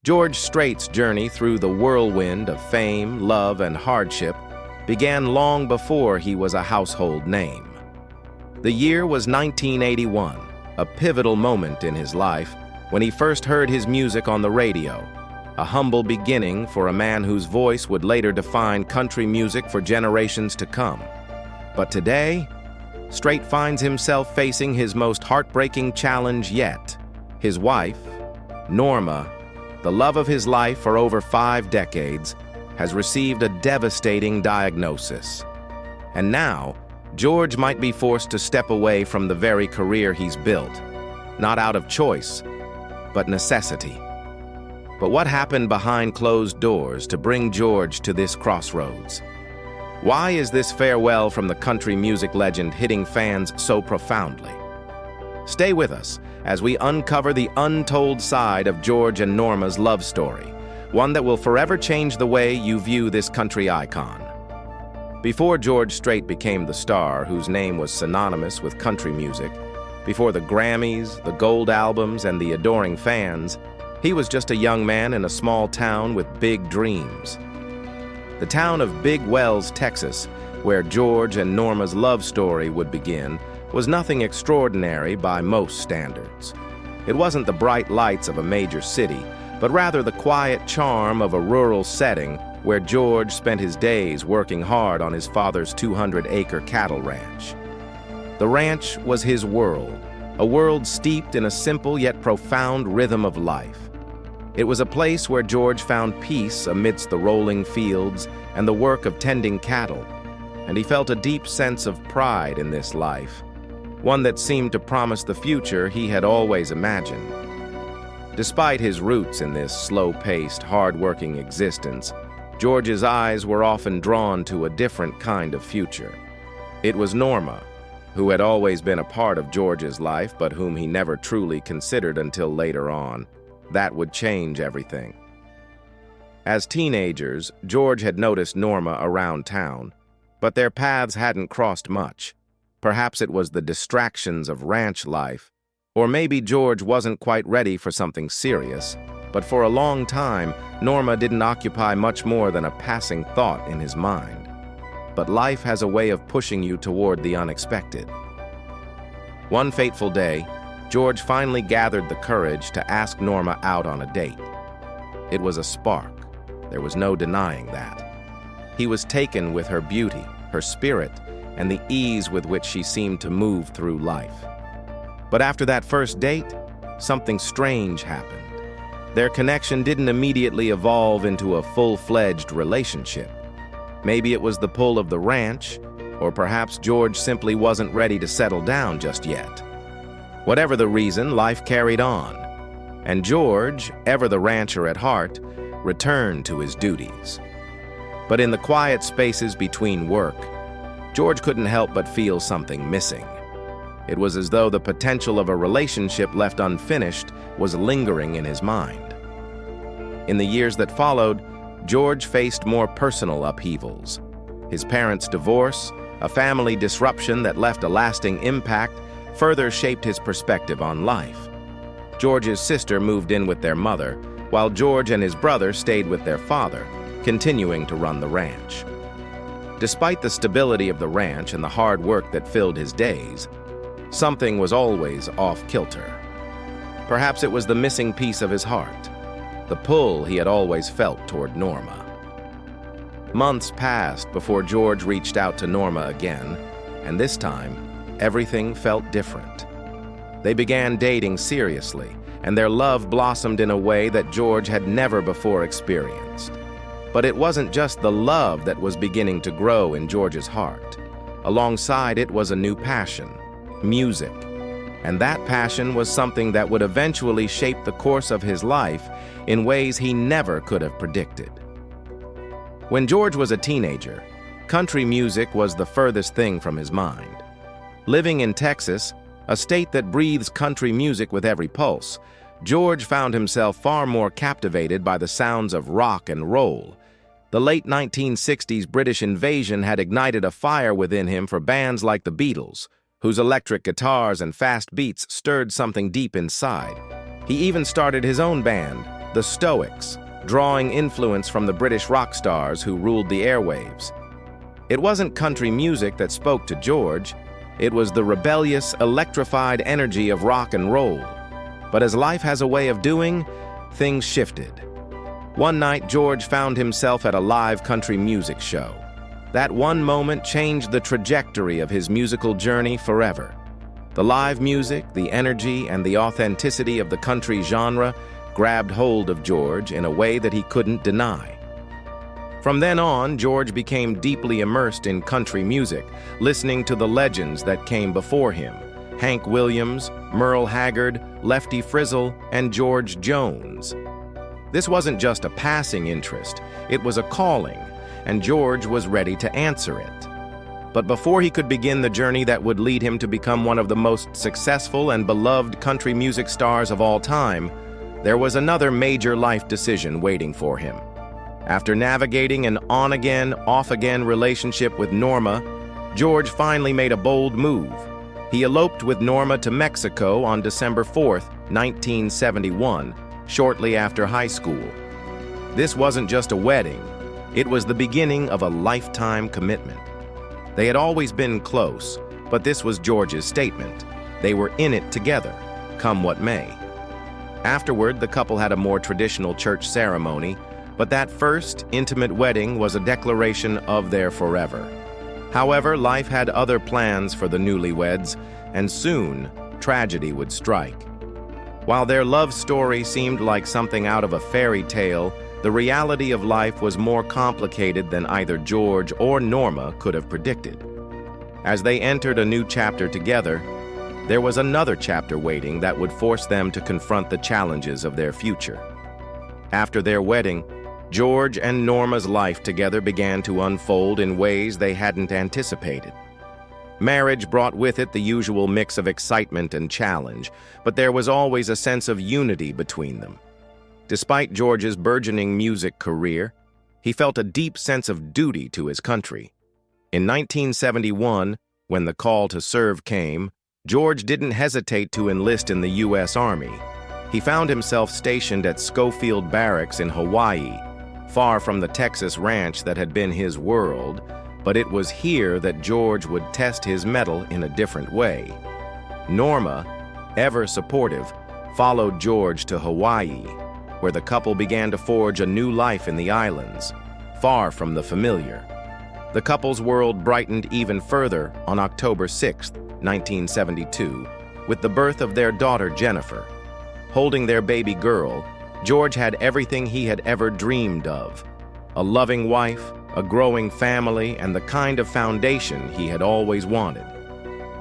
George Strait's journey through the whirlwind of fame, love, and hardship began long before he was a household name. The year was 1981, a pivotal moment in his life when he first heard his music on the radio, a humble beginning for a man whose voice would later define country music for generations to come. But today, Strait finds himself facing his most heartbreaking challenge yet. His wife, Norma, the love of his life for over 5 decades, has received a devastating diagnosis. And now, George might be forced to step away from the very career he's built, not out of choice, but necessity. But what happened behind closed doors to bring George to this crossroads? Why is this farewell from the country music legend hitting fans so profoundly? Stay with us as we uncover the untold side of George and Norma's love story, one that will forever change the way you view this country icon. Before George Strait became the star whose name was synonymous with country music, before the Grammys, the gold albums, and the adoring fans, he was just a young man in a small town with big dreams. The town of Big Wells, Texas, where George and Norma's love story would begin, was nothing extraordinary by most standards. It wasn't the bright lights of a major city, but rather the quiet charm of a rural setting where George spent his days working hard on his father's 200-acre cattle ranch. The ranch was his world, a world steeped in a simple yet profound rhythm of life. It was a place where George found peace amidst the rolling fields and the work of tending cattle, and he felt a deep sense of pride in this life, one that seemed to promise the future he had always imagined. Despite his roots in this slow-paced, hard-working existence, George's eyes were often drawn to a different kind of future. It was Norma, who had always been a part of George's life but whom he never truly considered until later on, that would change everything. As teenagers, George had noticed Norma around town, but their paths hadn't crossed much. Perhaps it was the distractions of ranch life, or maybe George wasn't quite ready for something serious, but for a long time, Norma didn't occupy much more than a passing thought in his mind. But life has a way of pushing you toward the unexpected. One fateful day, George finally gathered the courage to ask Norma out on a date. It was a spark. There was no denying that. He was taken with her beauty, her spirit, and the ease with which she seemed to move through life. But after that first date, something strange happened. Their connection didn't immediately evolve into a full-fledged relationship. Maybe it was the pull of the ranch, or perhaps George simply wasn't ready to settle down just yet. Whatever the reason, life carried on, and George, ever the rancher at heart, returned to his duties. But in the quiet spaces between work, George couldn't help but feel something missing. It was as though the potential of a relationship left unfinished was lingering in his mind. In the years that followed, George faced more personal upheavals. His parents' divorce, a family disruption that left a lasting impact, further shaped his perspective on life. George's sister moved in with their mother, while George and his brother stayed with their father, continuing to run the ranch. Despite the stability of the ranch and the hard work that filled his days, something was always off-kilter. Perhaps it was the missing piece of his heart, the pull he had always felt toward Norma. Months passed before George reached out to Norma again, and this time, everything felt different. They began dating seriously, and their love blossomed in a way that George had never before experienced. But it wasn't just the love that was beginning to grow in George's heart. Alongside it was a new passion, music. And that passion was something that would eventually shape the course of his life in ways he never could have predicted. When George was a teenager, country music was the furthest thing from his mind. Living in Texas, a state that breathes country music with every pulse, George found himself far more captivated by the sounds of rock and roll. The late 1960s British invasion had ignited a fire within him for bands like the Beatles, whose electric guitars and fast beats stirred something deep inside. He even started his own band, the Stoics, drawing influence from the British rock stars who ruled the airwaves. It wasn't country music that spoke to George, it was the rebellious, electrified energy of rock and roll. But as life has a way of doing, things shifted. One night, George found himself at a live country music show. That one moment changed the trajectory of his musical journey forever. The live music, the energy, and the authenticity of the country genre grabbed hold of George in a way that he couldn't deny. From then on, George became deeply immersed in country music, listening to the legends that came before him: Hank Williams, Merle Haggard, Lefty Frizzle, and George Jones. This wasn't just a passing interest, it was a calling, and George was ready to answer it. But before he could begin the journey that would lead him to become one of the most successful and beloved country music stars of all time, there was another major life decision waiting for him. After navigating an on-again, off-again relationship with Norma, George finally made a bold move. He eloped with Norma to Mexico on December 4th, 1971, shortly after high school. This wasn't just a wedding, it was the beginning of a lifetime commitment. They had always been close, but this was George's statement. They were in it together, come what may. Afterward, the couple had a more traditional church ceremony, but that first, intimate wedding was a declaration of their forever. However, life had other plans for the newlyweds, and soon, tragedy would strike. While their love story seemed like something out of a fairy tale, the reality of life was more complicated than either George or Norma could have predicted. As they entered a new chapter together, there was another chapter waiting that would force them to confront the challenges of their future. After their wedding, George and Norma's life together began to unfold in ways they hadn't anticipated. Marriage brought with it the usual mix of excitement and challenge, but there was always a sense of unity between them. Despite George's burgeoning music career, he felt a deep sense of duty to his country. In 1971, when the call to serve came, George didn't hesitate to enlist in the U.S. Army. He found himself stationed at Schofield Barracks in Hawaii, far from the Texas ranch that had been his world, but it was here that George would test his mettle in a different way. Norma, ever supportive, followed George to Hawaii, where the couple began to forge a new life in the islands, far from the familiar. The couple's world brightened even further on October 6, 1972, with the birth of their daughter Jennifer. Holding their baby girl, George had everything he had ever dreamed of: a loving wife, a growing family, and the kind of foundation he had always wanted.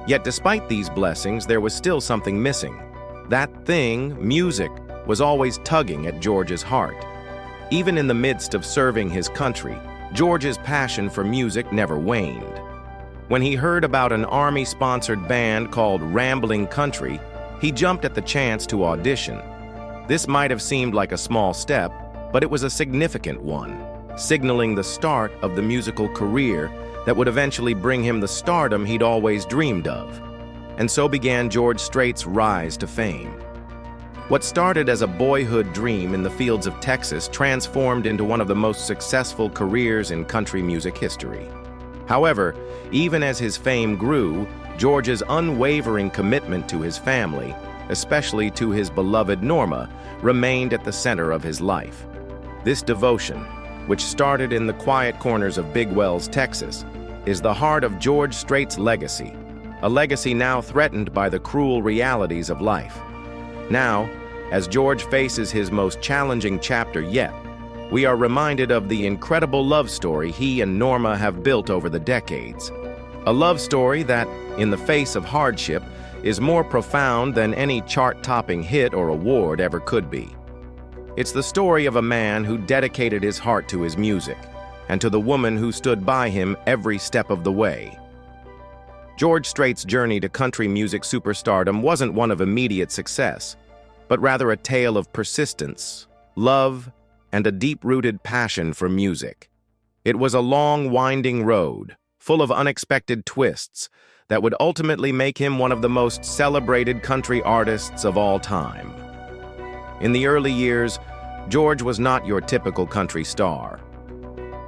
Yet despite these blessings, there was still something missing. That thing, music, was always tugging at George's heart. Even in the midst of serving his country, George's passion for music never waned. When he heard about an Army-sponsored band called Rambling Country, he jumped at the chance to audition. This might have seemed like a small step, but it was a significant one, signaling the start of the musical career that would eventually bring him the stardom he'd always dreamed of. And so began George Strait's rise to fame. What started as a boyhood dream in the fields of Texas transformed into one of the most successful careers in country music history. However, even as his fame grew, George's unwavering commitment to his family, especially to his beloved Norma, remained at the center of his life. This devotion, which started in the quiet corners of Big Wells, Texas, is the heart of George Strait's legacy, a legacy now threatened by the cruel realities of life. Now, as George faces his most challenging chapter yet, we are reminded of the incredible love story he and Norma have built over the decades. A love story that, in the face of hardship, is more profound than any chart-topping hit or award ever could be. It's the story of a man who dedicated his heart to his music, and to the woman who stood by him every step of the way. George Strait's journey to country music superstardom wasn't one of immediate success, but rather a tale of persistence, love, and a deep-rooted passion for music. It was a long, winding road, full of unexpected twists, that would ultimately make him one of the most celebrated country artists of all time. In the early years, George was not your typical country star.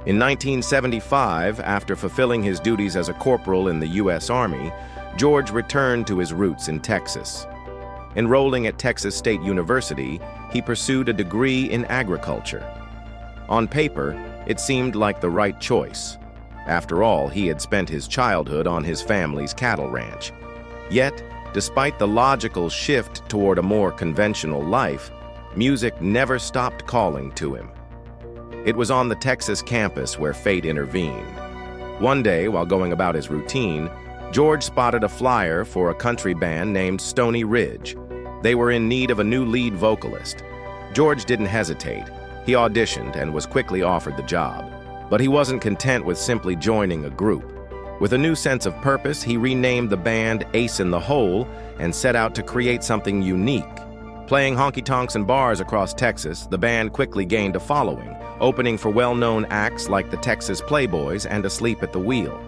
In 1975, after fulfilling his duties as a corporal in the U.S. Army, George returned to his roots in Texas. Enrolling at Texas State University, he pursued a degree in agriculture. On paper, it seemed like the right choice. After all, he had spent his childhood on his family's cattle ranch. Yet, despite the logical shift toward a more conventional life, music never stopped calling to him. It was on the Texas campus where fate intervened. One day, while going about his routine, George spotted a flyer for a country band named Stony Ridge. They were in need of a new lead vocalist. George didn't hesitate. He auditioned and was quickly offered the job. But he wasn't content with simply joining a group. With a new sense of purpose, he renamed the band Ace in the Hole and set out to create something unique. Playing honky-tonks and bars across Texas, the band quickly gained a following, opening for well-known acts like the Texas Playboys and Asleep at the Wheel.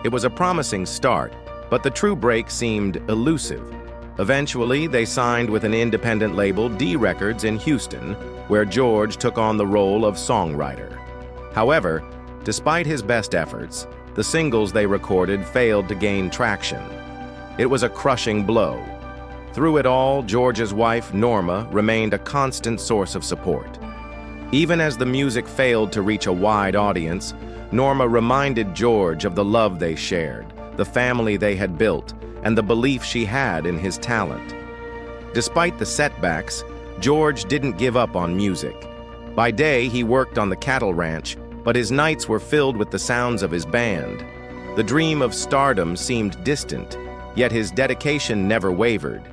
It was a promising start, but the true break seemed elusive. Eventually, they signed with an independent label, D Records, in Houston, where George took on the role of songwriter. However, despite his best efforts, the singles they recorded failed to gain traction. It was a crushing blow. Through it all, George's wife, Norma, remained a constant source of support. Even as the music failed to reach a wide audience, Norma reminded George of the love they shared, the family they had built, and the belief she had in his talent. Despite the setbacks, George didn't give up on music. By day, he worked on the cattle ranch, but his nights were filled with the sounds of his band. The dream of stardom seemed distant, yet his dedication never wavered.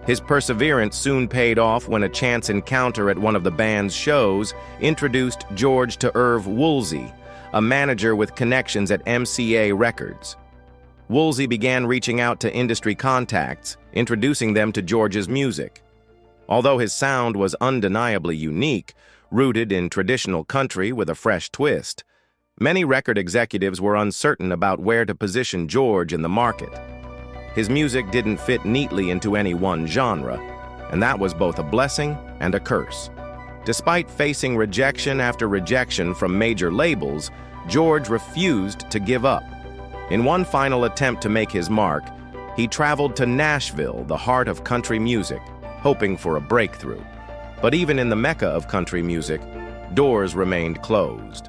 His perseverance soon paid off when a chance encounter at one of the band's shows introduced George to Irv Woolsey, a manager with connections at MCA Records. Woolsey began reaching out to industry contacts, introducing them to George's music. Although his sound was undeniably unique, rooted in traditional country with a fresh twist, many record executives were uncertain about where to position George in the market. His music didn't fit neatly into any one genre, and that was both a blessing and a curse. Despite facing rejection after rejection from major labels, George refused to give up. In one final attempt to make his mark, he traveled to Nashville, the heart of country music, hoping for a breakthrough. But even in the mecca of country music, doors remained closed.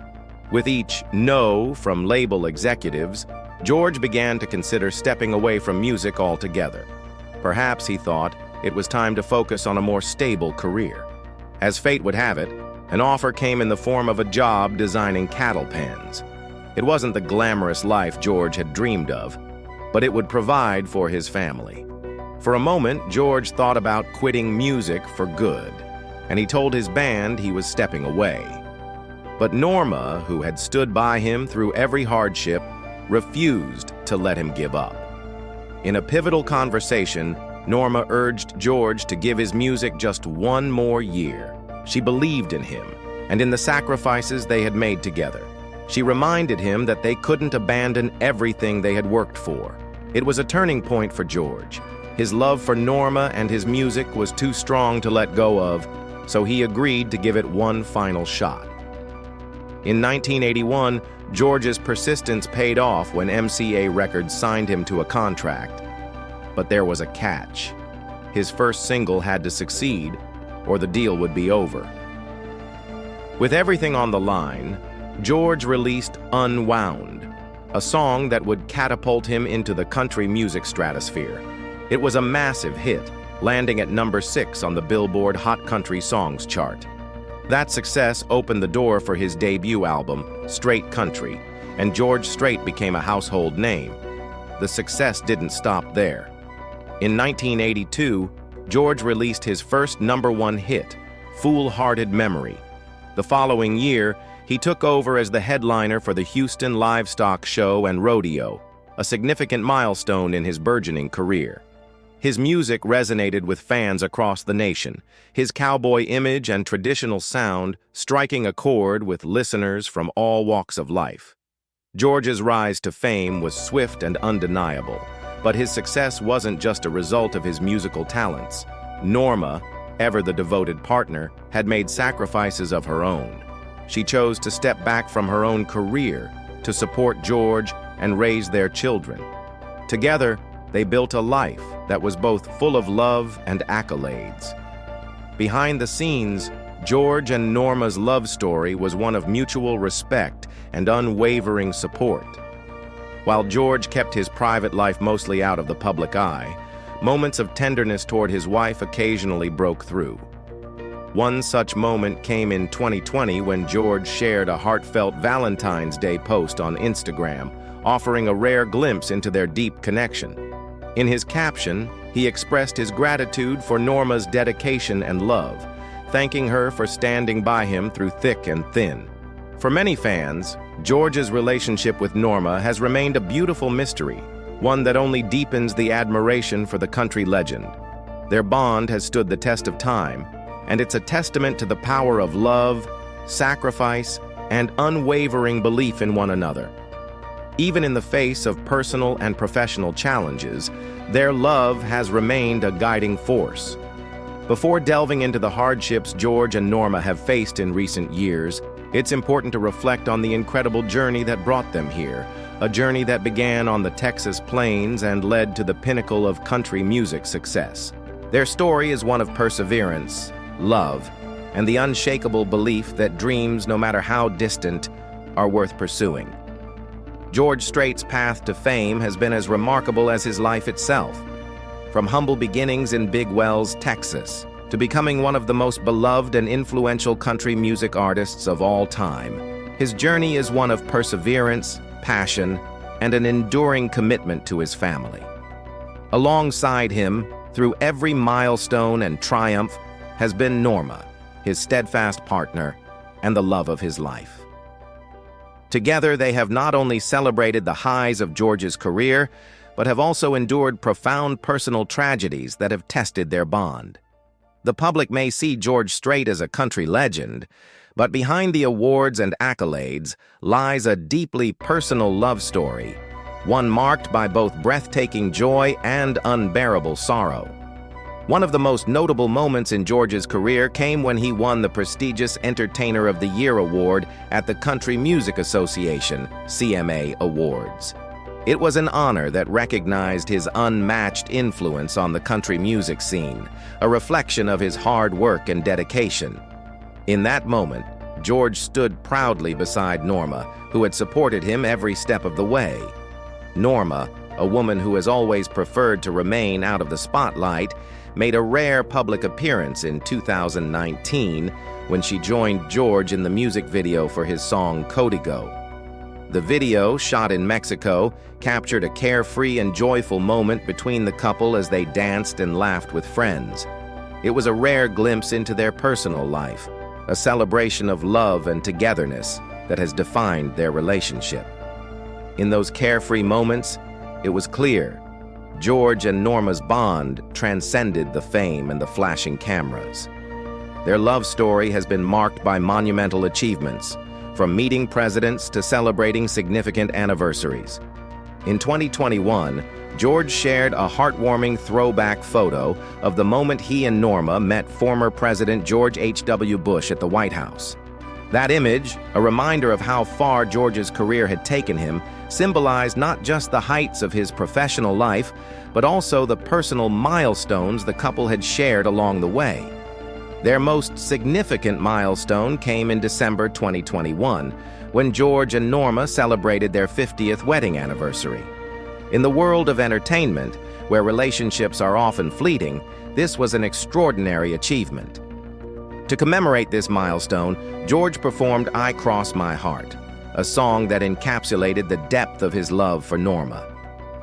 With each no from label executives, George began to consider stepping away from music altogether. Perhaps, he thought, it was time to focus on a more stable career. As fate would have it, an offer came in the form of a job designing cattle pens. It wasn't the glamorous life George had dreamed of, but it would provide for his family. For a moment, George thought about quitting music for good, and he told his band he was stepping away. But Norma, who had stood by him through every hardship, refused to let him give up. In a pivotal conversation, Norma urged George to give his music just one more year. She believed in him and in the sacrifices they had made together. She reminded him that they couldn't abandon everything they had worked for. It was a turning point for George. His love for Norma and his music was too strong to let go of, so he agreed to give it one final shot. In 1981, George's persistence paid off when MCA Records signed him to a contract. But there was a catch. His first single had to succeed, or the deal would be over. With everything on the line, George released Unwound, a song that would catapult him into the country music stratosphere. It was a massive hit, landing at number 6 on the Billboard Hot Country Songs chart. That success opened the door for his debut album, Strait Country, and George Strait became a household name. The success didn't stop there. In 1982, George released his first #1 hit, Foolhardy Memory. The following year, he took over as the headliner for the Houston Livestock Show and Rodeo, a significant milestone in his burgeoning career. His music resonated with fans across the nation, his cowboy image and traditional sound striking a chord with listeners from all walks of life. George's rise to fame was swift and undeniable, but his success wasn't just a result of his musical talents. Norma, ever the devoted partner, had made sacrifices of her own. She chose to step back from her own career to support George and raise their children. Together, they built a life that was both full of love and accolades. Behind the scenes, George and Norma's love story was one of mutual respect and unwavering support. While George kept his private life mostly out of the public eye, moments of tenderness toward his wife occasionally broke through. One such moment came in 2020 when George shared a heartfelt Valentine's Day post on Instagram, offering a rare glimpse into their deep connection. In his caption, he expressed his gratitude for Norma's dedication and love, thanking her for standing by him through thick and thin. For many fans, George's relationship with Norma has remained a beautiful mystery, one that only deepens the admiration for the country legend. Their bond has stood the test of time, and it's a testament to the power of love, sacrifice, and unwavering belief in one another. Even in the face of personal and professional challenges, their love has remained a guiding force. Before delving into the hardships George and Norma have faced in recent years, it's important to reflect on the incredible journey that brought them here, a journey that began on the Texas plains and led to the pinnacle of country music success. Their story is one of perseverance, love, and the unshakable belief that dreams, no matter how distant, are worth pursuing. George Strait's path to fame has been as remarkable as his life itself. From humble beginnings in Big Wells, Texas, to becoming one of the most beloved and influential country music artists of all time, his journey is one of perseverance, passion, and an enduring commitment to his family. Alongside him, through every milestone and triumph, has been Norma, his steadfast partner and the love of his life. Together, they have not only celebrated the highs of George's career, but have also endured profound personal tragedies that have tested their bond. The public may see George Strait as a country legend, but behind the awards and accolades lies a deeply personal love story, one marked by both breathtaking joy and unbearable sorrow. One of the most notable moments in George's career came when he won the prestigious Entertainer of the Year award at the Country Music Association, CMA Awards. It was an honor that recognized his unmatched influence on the country music scene, a reflection of his hard work and dedication. In that moment, George stood proudly beside Norma, who had supported him every step of the way. Norma, a woman who has always preferred to remain out of the spotlight, made a rare public appearance in 2019 when she joined George in the music video for his song Código. The video, shot in Mexico, captured a carefree and joyful moment between the couple as they danced and laughed with friends. It was a rare glimpse into their personal life, a celebration of love and togetherness that has defined their relationship. In those carefree moments, it was clear George and Norma's bond transcended the fame and the flashing cameras. Their love story has been marked by monumental achievements, from meeting presidents to celebrating significant anniversaries. In 2021, George shared a heartwarming throwback photo of the moment he and Norma met former President George H.W. Bush at the White House. That image, a reminder of how far George's career had taken him, symbolized not just the heights of his professional life, but also the personal milestones the couple had shared along the way. Their most significant milestone came in December 2021, when George and Norma celebrated their 50th wedding anniversary. In the world of entertainment, where relationships are often fleeting, this was an extraordinary achievement. To commemorate this milestone, George performed "I Cross My Heart," a song that encapsulated the depth of his love for Norma.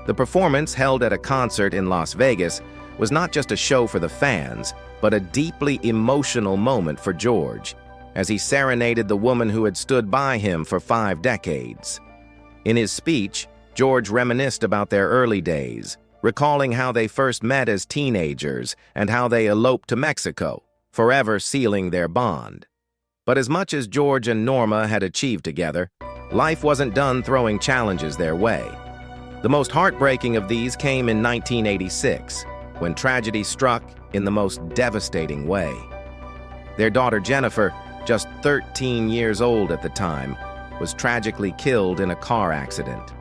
The performance, held at a concert in Las Vegas, was not just a show for the fans, but a deeply emotional moment for George, as he serenaded the woman who had stood by him for 5 decades. In his speech, George reminisced about their early days, recalling how they first met as teenagers and how they eloped to Mexico, forever sealing their bond. But as much as George and Norma had achieved together, life wasn't done throwing challenges their way. The most heartbreaking of these came in 1986, when tragedy struck in the most devastating way. Their daughter Jennifer, just 13 years old at the time, was tragically killed in a car accident.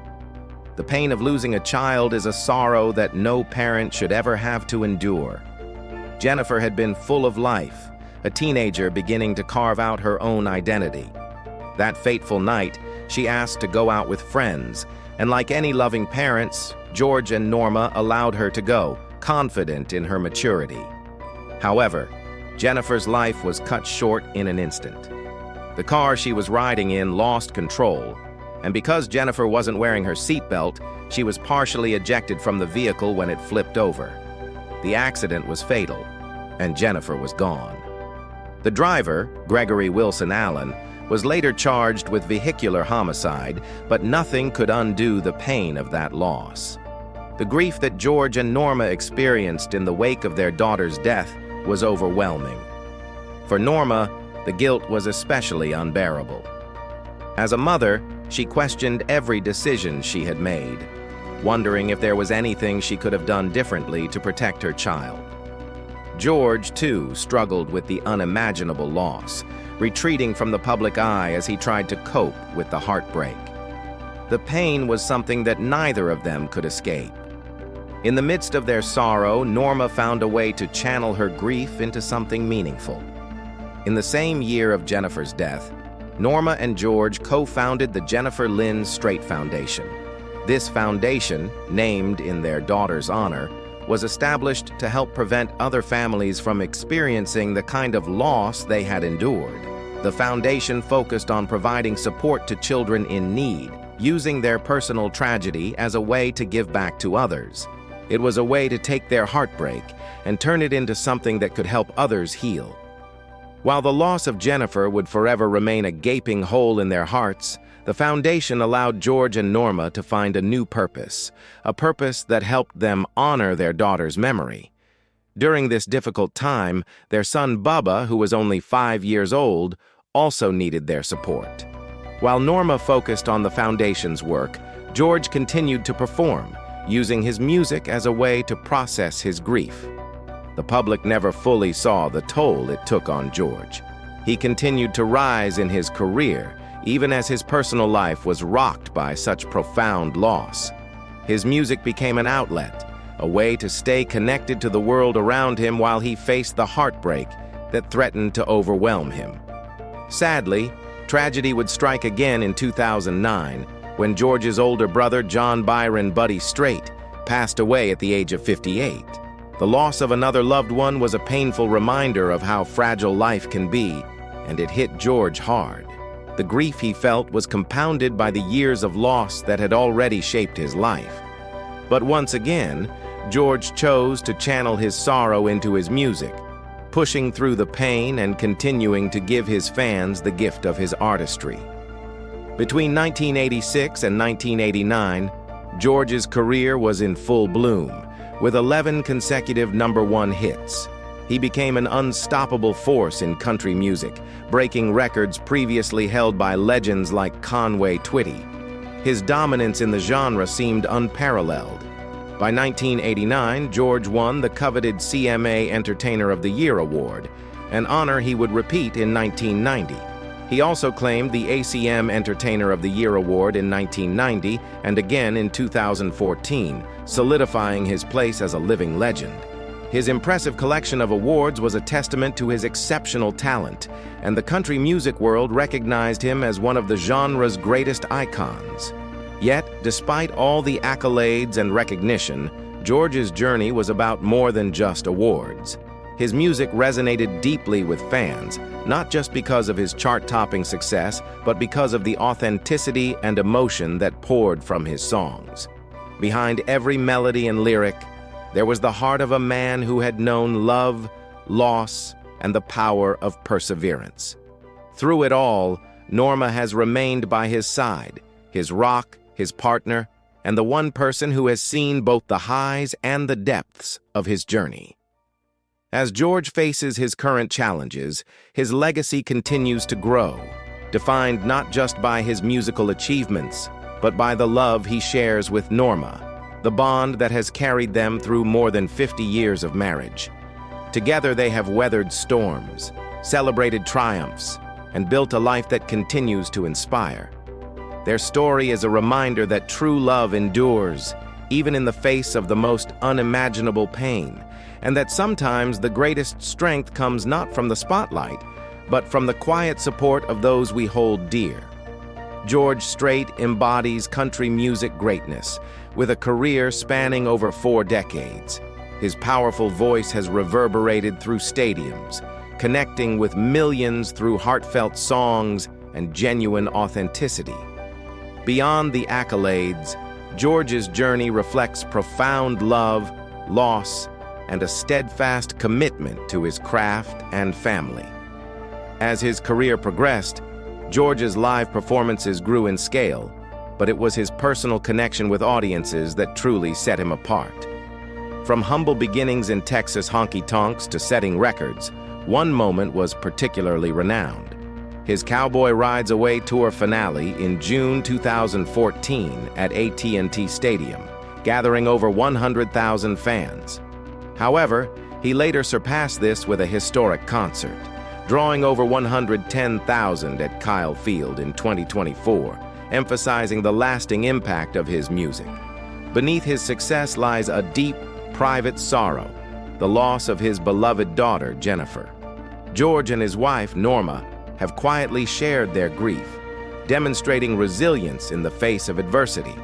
The pain of losing a child is a sorrow that no parent should ever have to endure. Jennifer had been full of life, a teenager beginning to carve out her own identity. That fateful night, she asked to go out with friends, and like any loving parents, George and Norma allowed her to go, confident in her maturity. However, Jennifer's life was cut short in an instant. The car she was riding in lost control, and because Jennifer wasn't wearing her seatbelt, she was partially ejected from the vehicle when it flipped over. The accident was fatal, and Jennifer was gone. The driver, Gregory Wilson Allen, was later charged with vehicular homicide, but nothing could undo the pain of that loss. The grief that George and Norma experienced in the wake of their daughter's death was overwhelming. For Norma, the guilt was especially unbearable. As a mother, she questioned every decision she had made, wondering if there was anything she could have done differently to protect her child. George, too, struggled with the unimaginable loss, retreating from the public eye as he tried to cope with the heartbreak. The pain was something that neither of them could escape. In the midst of their sorrow, Norma found a way to channel her grief into something meaningful. In the same year of Jennifer's death, Norma and George co-founded the Jennifer Lynn Strait Foundation. This foundation, named in their daughter's honor, was established to help prevent other families from experiencing the kind of loss they had endured. The foundation focused on providing support to children in need, using their personal tragedy as a way to give back to others. It was a way to take their heartbreak and turn it into something that could help others heal. While the loss of Jennifer would forever remain a gaping hole in their hearts, the foundation allowed George and Norma to find a new purpose, a purpose that helped them honor their daughter's memory. During this difficult time, their son Bubba, who was only 5 years old, also needed their support. While Norma focused on the foundation's work, George continued to perform, using his music as a way to process his grief. The public never fully saw the toll it took on George. He continued to rise in his career, even as his personal life was rocked by such profound loss. His music became an outlet, a way to stay connected to the world around him while he faced the heartbreak that threatened to overwhelm him. Sadly, tragedy would strike again in 2009, when George's older brother, John Byron Buddy Strait, passed away at the age of 58. The loss of another loved one was a painful reminder of how fragile life can be, and it hit George hard. The grief he felt was compounded by the years of loss that had already shaped his life. But once again, George chose to channel his sorrow into his music, pushing through the pain and continuing to give his fans the gift of his artistry. Between 1986 and 1989, George's career was in full bloom, with 11 consecutive #1 hits. He became an unstoppable force in country music, breaking records previously held by legends like Conway Twitty. His dominance in the genre seemed unparalleled. By 1989, George won the coveted CMA Entertainer of the Year award, an honor he would repeat in 1990. He also claimed the ACM Entertainer of the Year award in 1990 and again in 2014, solidifying his place as a living legend. His impressive collection of awards was a testament to his exceptional talent, and the country music world recognized him as one of the genre's greatest icons. Yet, despite all the accolades and recognition, George's journey was about more than just awards. His music resonated deeply with fans, not just because of his chart-topping success, but because of the authenticity and emotion that poured from his songs. Behind every melody and lyric, there was the heart of a man who had known love, loss, and the power of perseverance. Through it all, Norma has remained by his side, his rock, his partner, and the one person who has seen both the highs and the depths of his journey. As George faces his current challenges, his legacy continues to grow, defined not just by his musical achievements, but by the love he shares with Norma. the bond that has carried them through more than 50 years of marriage. Together they have weathered storms, celebrated triumphs, and built a life that continues to inspire. Their story is a reminder that true love endures, even in the face of the most unimaginable pain, and that sometimes the greatest strength comes not from the spotlight, but from the quiet support of those we hold dear. George Strait embodies country music greatness, with a career spanning over 4 decades. His powerful voice has reverberated through stadiums, connecting with millions through heartfelt songs and genuine authenticity. Beyond the accolades, George's journey reflects profound love, loss, and a steadfast commitment to his craft and family. As his career progressed, George's live performances grew in scale, but it was his personal connection with audiences that truly set him apart. From humble beginnings in Texas honky-tonks to setting records, one moment was particularly renowned: his Cowboy Rides Away tour finale in June 2014 at AT&T Stadium, gathering over 100,000 fans. However, he later surpassed this with a historic concert, drawing over 110,000 at Kyle Field in 2024, emphasizing the lasting impact of his music. Beneath his success lies a deep, private sorrow, the loss of his beloved daughter, Jennifer. George and his wife, Norma, have quietly shared their grief, demonstrating resilience in the face of adversity.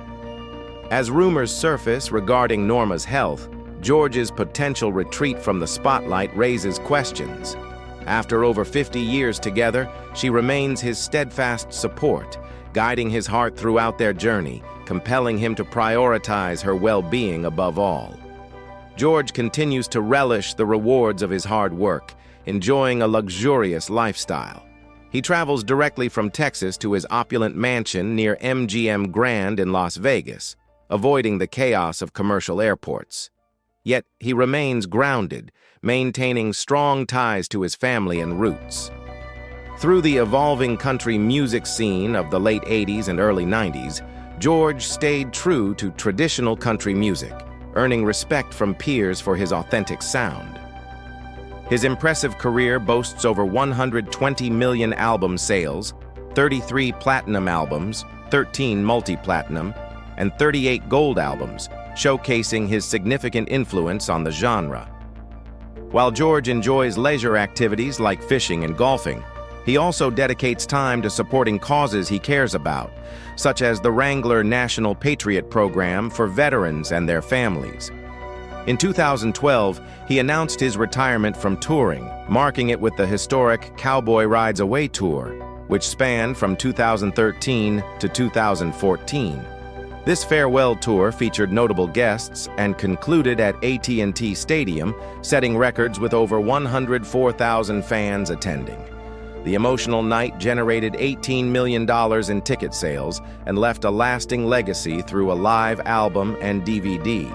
As rumors surface regarding Norma's health, George's potential retreat from the spotlight raises questions. After over 50 years together, she remains his steadfast support, guiding his heart throughout their journey, compelling him to prioritize her well-being above all. George continues to relish the rewards of his hard work, enjoying a luxurious lifestyle. He travels directly from Texas to his opulent mansion near MGM Grand in Las Vegas, avoiding the chaos of commercial airports. Yet he remains grounded, maintaining strong ties to his family and roots. Through the evolving country music scene of the late 80s and early 90s, George stayed true to traditional country music, earning respect from peers for his authentic sound. His impressive career boasts over 120 million album sales, 33 platinum albums, 13 multi-platinum, and 38 gold albums, showcasing his significant influence on the genre. While George enjoys leisure activities like fishing and golfing, he also dedicates time to supporting causes he cares about, such as the Wrangler National Patriot Program for veterans and their families. In 2012, he announced his retirement from touring, marking it with the historic Cowboy Rides Away tour, which spanned from 2013 to 2014. This farewell tour featured notable guests and concluded at AT&T Stadium, setting records with over 104,000 fans attending. The emotional night generated $18 million in ticket sales and left a lasting legacy through a live album and DVD,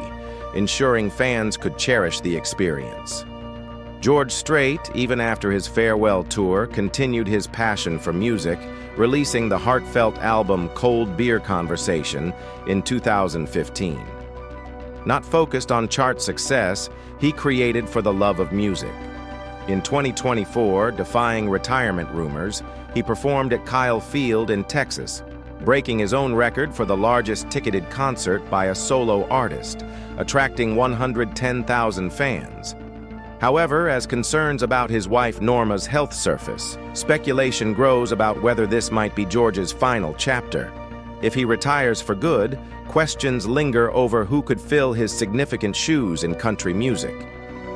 ensuring fans could cherish the experience. George Strait, even after his farewell tour, continued his passion for music, releasing the heartfelt album Cold Beer Conversation in 2015. Not focused on chart success, he created for the love of music. In 2024, defying retirement rumors, he performed at Kyle Field in Texas, breaking his own record for the largest ticketed concert by a solo artist, attracting 110,000 fans. However, as concerns about his wife Norma's health surface, speculation grows about whether this might be George's final chapter. If he retires for good, questions linger over who could fill his significant shoes in country music.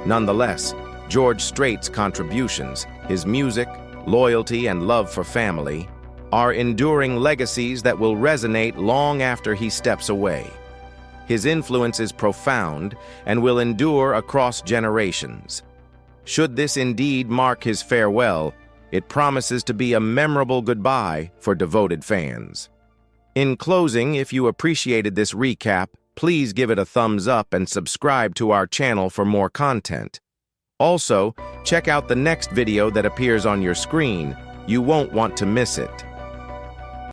Nonetheless, George Strait's contributions, his music, loyalty, and love for family, are enduring legacies that will resonate long after he steps away. His influence is profound and will endure across generations. Should this indeed mark his farewell, it promises to be a memorable goodbye for devoted fans. In closing, if you appreciated this recap, please give it a thumbs up and subscribe to our channel for more content. Also, check out the next video that appears on your screen. You won't want to miss it.